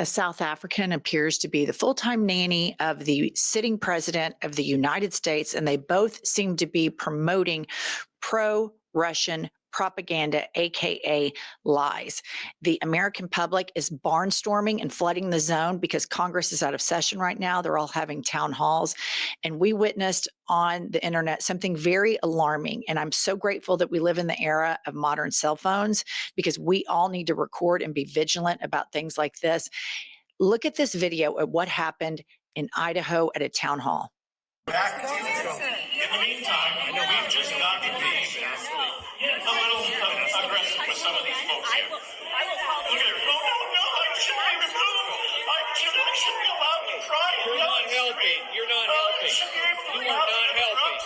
A South African appears to be the full time nanny of the sitting president of the United States, and they both seem to be promoting pro Russian propaganda, AKA lies. The American public is barnstorming and flooding the zone because Congress is out of session right now. They're all having town halls. And we witnessed on the internet something very alarming. And I'm so grateful that we live in the era of modern cell phones because we all need to record and be vigilant about things like this. Look at this video of what happened in Idaho at a town hall. Back to the show. In the meantime, I know we've just got to be a little aggressive with some of these folks here. Look at her. No, I shouldn't be removed. I should be allowed to try. You're not helping. You're not helping. You are not helping.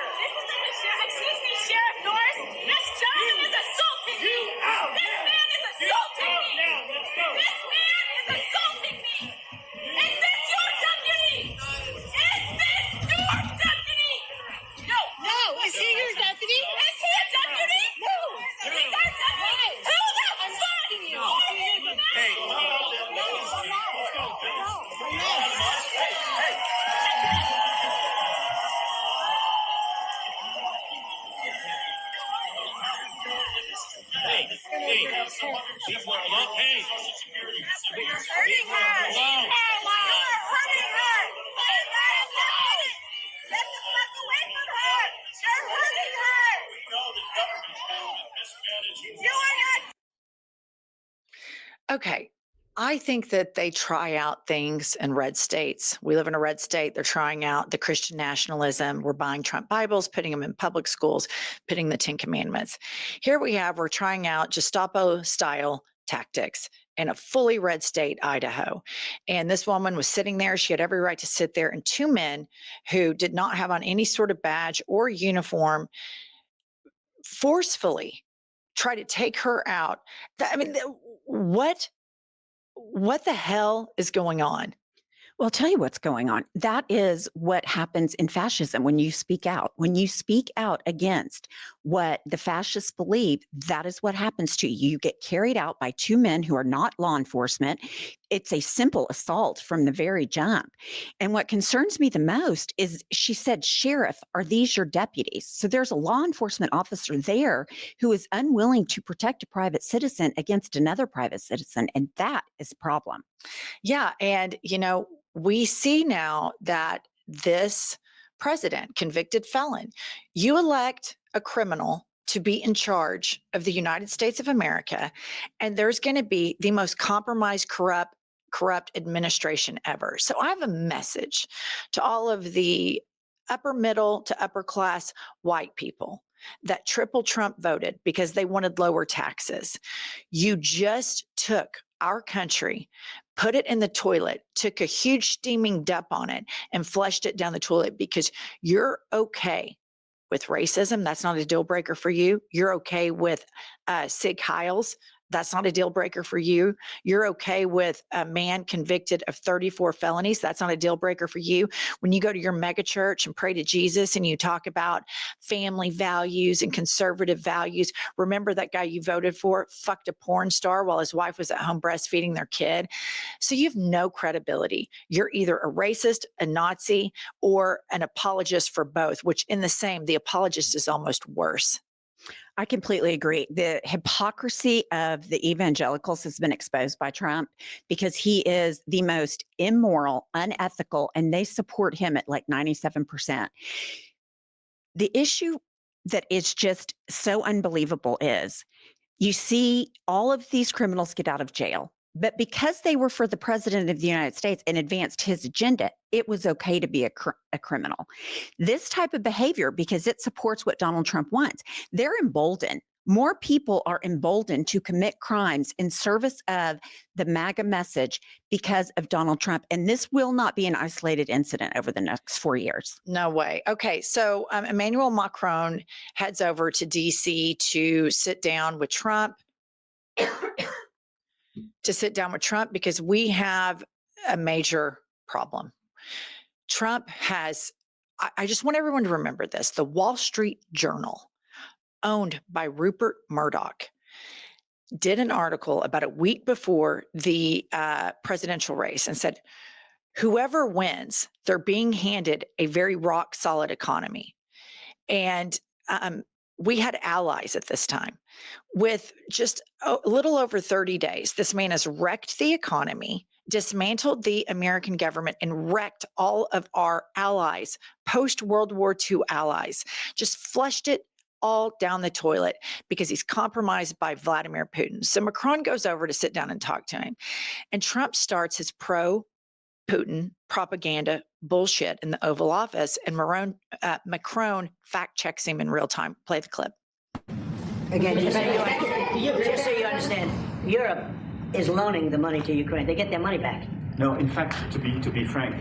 Excuse me, Sheriff Norris. This gentleman is assaulting me. This man is assaulting me. This man is assaulting me. Is this your deputy? Is this your deputy? No. No, is he your deputy? Is he a deputy? No. Is he our deputy? Who the fuck? Hey. Hey. These were look. Hey. You're hurting her. Wow. You're hurting her. Hey, get the fuck away from her. You're hurting her. We know the government has been mismanaging. You are not. Okay. I think that they try out things in red states. We live in a red state. They're trying out the Christian nationalism. We're buying Trump Bibles, putting them in public schools, putting the 10 Commandments. Here we're trying out Gestapo style tactics in a fully red state, Idaho. And this woman was sitting there. She had every right to sit there. And two men who did not have on any sort of badge or uniform forcefully try to take her out. What the hell is going on? Well, I'll tell you what's going on. That is what happens in fascism when you speak out. When you speak out against what the fascists believe, that is what happens to you. You get carried out by two men who are not law enforcement. It's a simple assault from the very jump. And what concerns me the most is she said, "Sheriff, are these your deputies?" So there's a law enforcement officer there who is unwilling to protect a private citizen against another private citizen. And that is a problem. Yeah. And, we see now that this president, convicted felon, you elect a criminal to be in charge of the United States of America, and there's going to be the most compromised, corrupt administration ever. So I have a message to all of the upper middle to upper class white people that triple Trump voted because they wanted lower taxes. You just took our country, put it in the toilet, took a huge steaming dump on it, and flushed it down the toilet because you're okay with racism. That's not a deal breaker for you. You're okay with Sig Heils. That's not a deal breaker for you. You're okay with a man convicted of 34 felonies. That's not a deal breaker for you. When you go to your mega church and pray to Jesus and you talk about family values and conservative values, remember that guy you voted for fucked a porn star while his wife was at home breastfeeding their kid. So you have no credibility. You're either a racist, a Nazi, or an apologist for both, which in the apologist is almost worse. I completely agree. The hypocrisy of the evangelicals has been exposed by Trump because he is the most immoral, unethical, and they support him at like 97%. The issue that is just so unbelievable is you see all of these criminals get out of jail. But because they were for the president of the United States and advanced his agenda, it was okay to be a criminal. This type of behavior, because it supports what Donald Trump wants, they're emboldened. More people are emboldened to commit crimes in service of the MAGA message because of Donald Trump. And this will not be an isolated incident over the next 4 years. No way. Okay. So Emmanuel Macron heads over to DC to sit down with Trump. Because we have a major problem. Trump has, I just want everyone to remember this, the Wall Street Journal, owned by Rupert Murdoch, did an article about a week before the presidential race and said, whoever wins, they're being handed a very rock solid economy. And we had allies at this time. With just a little over 30 days, this man has wrecked the economy, dismantled the American government, and wrecked all of our allies, post World War II allies, just flushed it all down the toilet because he's compromised by Vladimir Putin. So Macron goes over to sit down and talk to him. And Trump starts his Putin propaganda bullshit in the Oval Office, and Macron fact checks him in real time. Play the clip. Again, just so you understand, Europe is loaning the money to Ukraine. They get their money back. No, in fact, to be frank,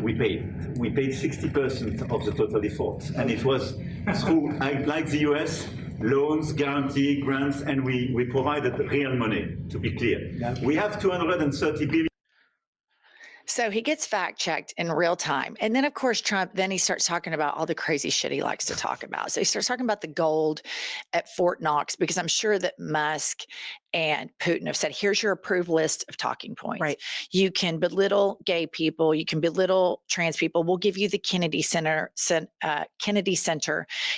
we paid 60% of the total effort, and it was through, like the US, loans, guarantee, grants, and we provided real money. To be clear, we have 230 billion. So he gets fact checked in real time. And then, of course, Trump, then he starts talking about all the crazy shit he likes to talk about. So he starts talking about the gold at Fort Knox, because I'm sure that Musk and Putin have said, here's your approved list of talking points. Right. You can belittle gay people. You can belittle trans people. We'll give you the Kennedy Center.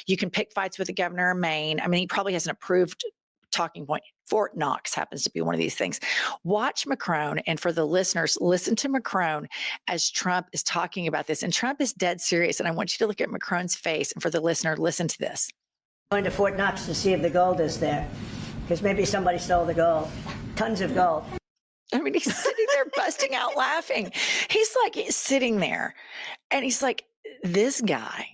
You can pick fights with the governor of Maine. I mean, he probably has an approved talking point. Fort Knox happens to be one of these things. Watch Macron, and for the listeners, listen to Macron as Trump is talking about this. And Trump is dead serious. And I want you to look at Macron's face. And for the listener, listen to this. Going to Fort Knox to see if the gold is there, because maybe somebody stole the gold. Tons of gold. I mean, he's sitting there busting out laughing. He's like sitting there, and he's like, this guy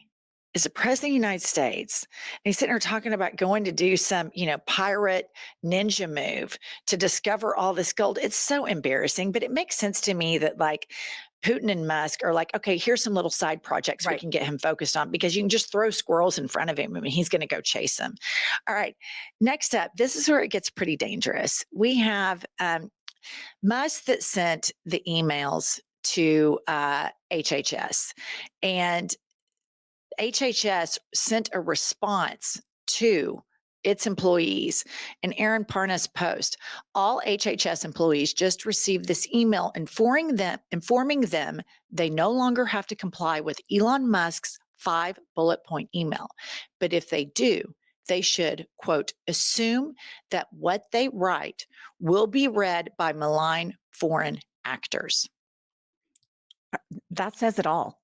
is the president of the United States. And he's sitting there talking about going to do some, pirate ninja move to discover all this gold. It's so embarrassing, but it makes sense to me that like Putin and Musk are like, okay, here's some little side projects we can get him focused on, because you can just throw squirrels in front of him. I mean, he's going to go chase them. All right. Next up, this is where it gets pretty dangerous. We have Musk that sent the emails to HHS, and HHS sent a response to its employees. And Aaron Parnas post, all HHS employees just received this email informing them they no longer have to comply with Elon Musk's 5 bullet point email. But if they do, they should, quote, assume that what they write will be read by malign foreign actors. That says it all.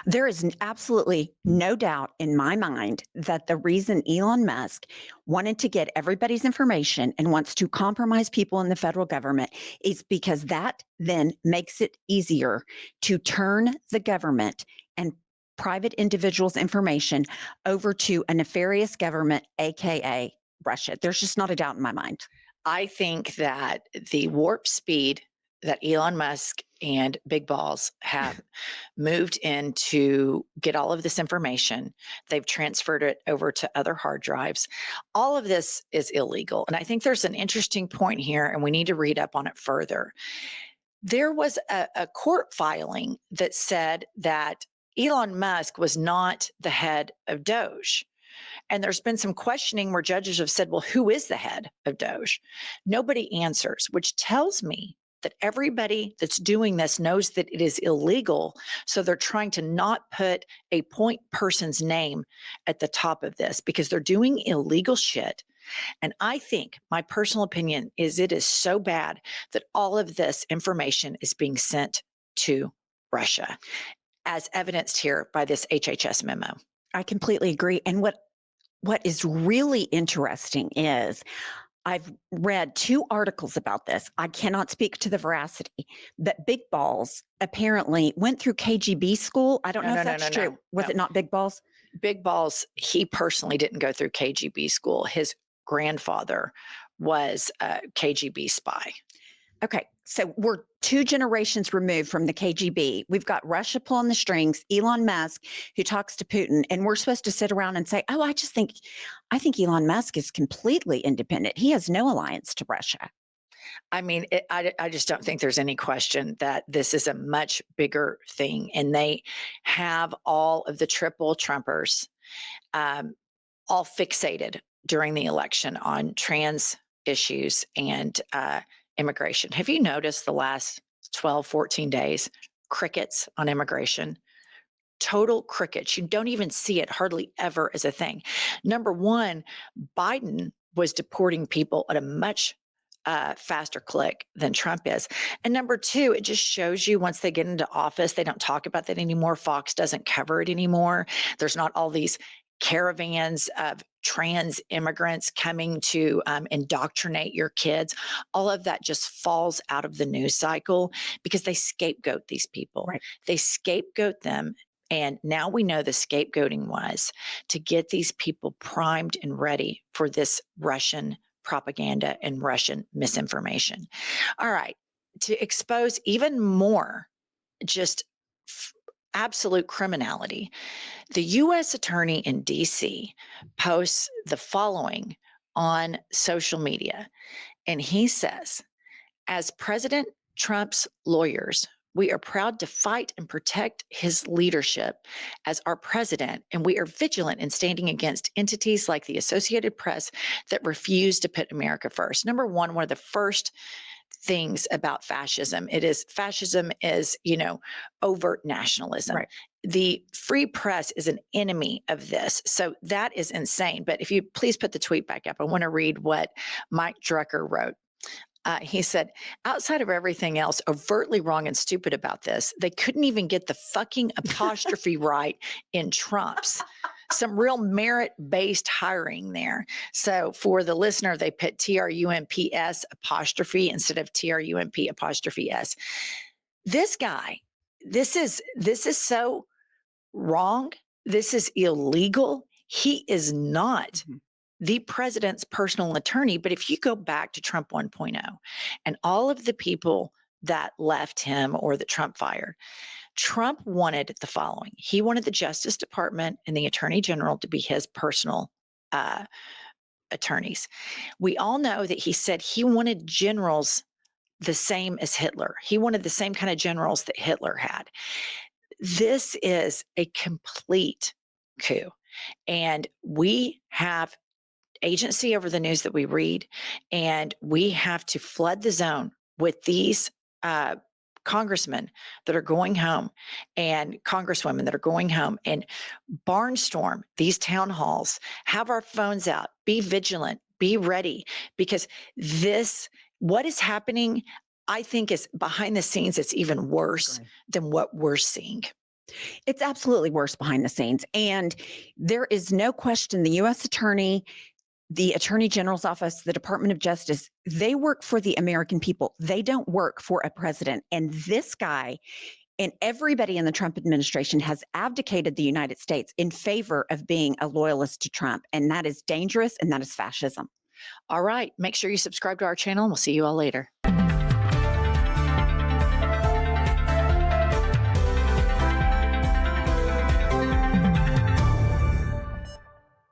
There is absolutely no doubt in my mind that the reason Elon Musk wanted to get everybody's information and wants to compromise people in the federal government is because that then makes it easier to turn the government and private individuals' information over to a nefarious government, aka Russia. There's just not a doubt in my mind. I think that the warp speed that Elon Musk and Big Balls have moved in to get all of this information, they've transferred it over to other hard drives. All of this is illegal. And I think there's an interesting point here, and we need to read up on it further. There was a court filing that said that Elon Musk was not the head of Doge. And there's been some questioning where judges have said, well, who is the head of Doge? Nobody answers, which tells me that everybody that's doing this knows that it is illegal. So they're trying to not put a point person's name at the top of this because they're doing illegal shit. And I think my personal opinion is it is so bad that all of this information is being sent to Russia, as evidenced here by this HHS memo. I completely agree. And what is really interesting is I've read 2 articles about this. I cannot speak to the veracity, but Big Balls apparently went through KGB school. I don't know if that's true. Was it not Big Balls? Big Balls, he personally didn't go through KGB school. His grandfather was a KGB spy. Okay, so we're 2 generations removed from the KGB. We've got Russia pulling the strings, Elon Musk, who talks to Putin, and we're supposed to sit around and say, oh, I think Elon Musk is completely independent. He has no alliance to Russia. I mean, I just don't think there's any question that this is a much bigger thing. And they have all of the triple Trumpers all fixated during the election on trans issues and immigration. Have you noticed the last 12, 14 days, crickets on immigration? Total crickets. You don't even see it hardly ever as a thing. Number one, Biden was deporting people at a much faster click than Trump is. And number two, it just shows you once they get into office, they don't talk about that anymore. Fox doesn't cover it anymore. There's not all these caravans of trans immigrants coming to indoctrinate your kids. All of that just falls out of the news cycle because they scapegoat these people. Right. They scapegoat them. And now we know the scapegoating was to get these people primed and ready for this Russian propaganda and Russian misinformation. All right. To expose even more just absolute criminality, the U.S. attorney in D.C. posts the following on social media. And he says, as President Trump's lawyers, we are proud to fight and protect his leadership as our president, and we are vigilant in standing against entities like the Associated Press that refuse to put America first. Number one of the first things about fascism, fascism is, overt nationalism. Right. The free press is an enemy of this. So that is insane. But if you please put the tweet back up, I want to read what Mike Drucker wrote. He said, outside of everything else overtly wrong and stupid about this, they couldn't even get the fucking apostrophe right in Trump's. Some real merit-based hiring there. So for the listener, they put TRUMPS apostrophe instead of TRUMP apostrophe S. This guy, this is so wrong. This is illegal. He is not the president's personal attorney. But if you go back to Trump 1.0 and all of the people that left him or that Trump fired, Trump wanted the following. He wanted the Justice Department and the Attorney General to be his personal attorneys. We all know that he said he wanted generals the same as Hitler. He wanted the same kind of generals that Hitler had. This is a complete coup. And we have agency over the news that we read, and we have to flood the zone with these congressmen that are going home and congresswomen that are going home and barnstorm these town halls, have our phones out, be vigilant, be ready, because what is happening, I think, is behind the scenes. It's even worse than what we're seeing. It's absolutely worse behind the scenes. And there is no question the U.S. attorney, the Attorney General's office, the Department of Justice, they work for the American people. They don't work for a president. And this guy and everybody in the Trump administration has abdicated the United States in favor of being a loyalist to Trump. And that is dangerous, and that is fascism. All right. Make sure you subscribe to our channel, and we'll see you all later.